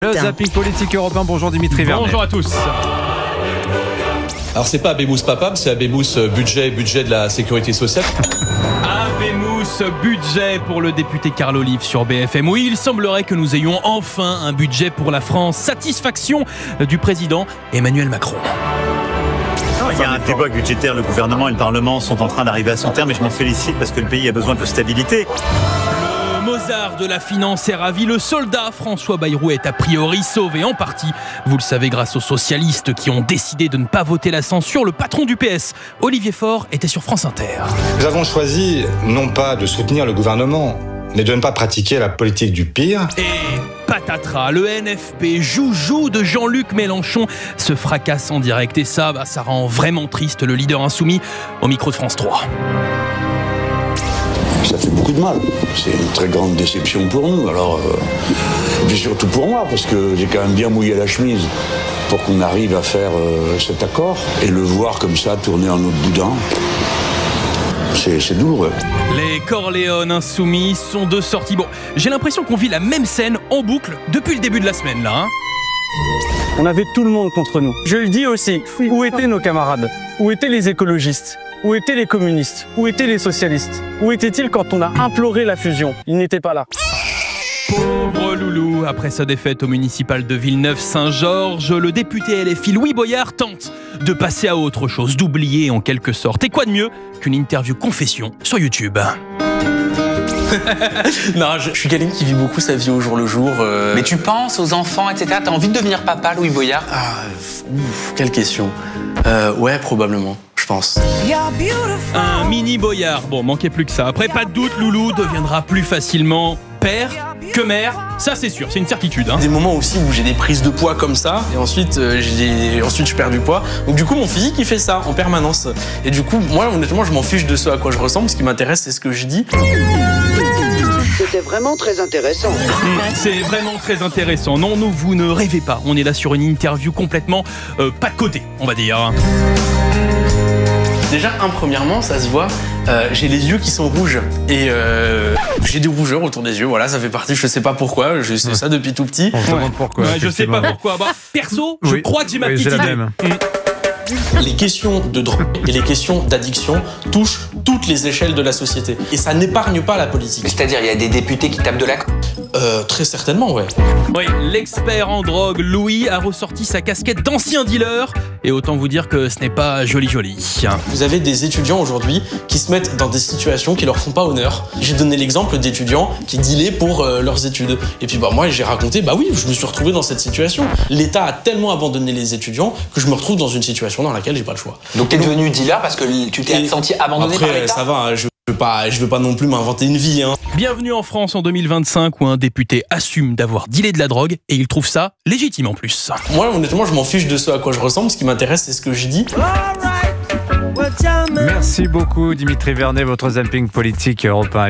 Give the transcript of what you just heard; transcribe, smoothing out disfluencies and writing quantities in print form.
Le zapping politique européen, bonjour Dimitri Vernet. Bonjour à tous. Alors c'est pas Abemous Papam, c'est Abemous budget de la sécurité sociale. Abemous budget pour le député Carl Olive sur BFM. Oui, il semblerait que nous ayons enfin un budget pour la France. Satisfaction du président Emmanuel Macron. Il y a un débat budgétaire, le gouvernement et le Parlement sont en train d'arriver à son terme et je m'en félicite parce que le pays a besoin de stabilité. Le Mozart de la finance est ravi, le soldat François Bayrou est a priori sauvé en partie. Vous le savez, grâce aux socialistes qui ont décidé de ne pas voter la censure, le patron du PS, Olivier Faure, était sur France Inter. Nous avons choisi non pas de soutenir le gouvernement, mais de ne pas pratiquer la politique du pire. Et patatras, le NFP, joujou de Jean-Luc Mélenchon, se fracasse en direct. Et ça rend vraiment triste le leader insoumis au micro de France 3. Ça fait beaucoup de mal. C'est une très grande déception pour nous. Alors, et surtout pour moi, parce que j'ai quand même bien mouillé la chemise pour qu'on arrive à faire cet accord. Et le voir comme ça tourner en autre boudin, c'est douloureux. Les Corléones insoumis sont de sortie. Bon, j'ai l'impression qu'on vit la même scène en boucle depuis le début de la semaine, là. On avait tout le monde contre nous. Je le dis aussi, où étaient nos camarades? Où étaient les écologistes? Où étaient les communistes? Où étaient les socialistes? Où étaient-ils quand on a imploré la fusion? Ils n'étaient pas là. Pauvre loulou, après sa défaite au municipal de Villeneuve-Saint-Georges, le député LFI Louis Boyard tente de passer à autre chose, d'oublier en quelque sorte. Et quoi de mieux qu'une interview confession sur YouTube? Non, je suis quelqu'un qui vit beaucoup sa vie au jour le jour. Mais tu penses aux enfants, etc. T'as envie de devenir papa, Louis Boyard? Quelle question. Ouais, probablement, je pense. Un mini Boyard, bon, manquait plus que ça. Après, pas de doute, Loulou deviendra plus facilement père que mère. Ça, c'est sûr, c'est une certitude. Des moments aussi où j'ai des prises de poids comme ça, et ensuite je perds du poids. Donc du coup, mon physique, il fait ça en permanence. Et du coup, moi, honnêtement, je m'en fiche de ce à quoi je ressemble. Ce qui m'intéresse, c'est ce que je dis. C'était vraiment très intéressant. C'est vraiment très intéressant. Non, vous ne rêvez pas. On est là sur une interview complètement pas de côté, on va dire. Déjà, premièrement, ça se voit, j'ai les yeux qui sont rouges et j'ai des rougeurs autour des yeux. Voilà, ça fait partie, je sais pas pourquoi, je sais ça depuis tout petit. On se demande pourquoi. Ouais, je sais pas pourquoi. Bah, perso, je crois que j'ai ma petite idée. Les questions de drogue et les questions d'addiction touchent toutes les échelles de la société. Et ça n'épargne pas la politique. C'est-à-dire, il y a des députés qui tapent de la... Très certainement, ouais. Oui, l'expert en drogue, Louis, a ressorti sa casquette d'ancien dealer. Et autant vous dire que ce n'est pas joli. Vous avez des étudiants aujourd'hui qui se mettent dans des situations qui leur font pas honneur. J'ai donné l'exemple d'étudiants qui dealaient pour leurs études. Et puis moi, j'ai raconté, oui, je me suis retrouvé dans cette situation. L'État a tellement abandonné les étudiants que je me retrouve dans une situation dans laquelle j'ai pas le choix. Donc t'es devenu dealer parce que tu t'es senti abandonné par l'État? Ça va, je veux pas non plus m'inventer une vie. Bienvenue en France en 2025 où un député assume d'avoir dealé de la drogue et il trouve ça légitime en plus. Moi, honnêtement, je m'en fiche de ce à quoi je ressemble. Ce qui m'intéresse, c'est ce que je dis. Merci beaucoup Dimitri Vernet, votre zapping politique européen.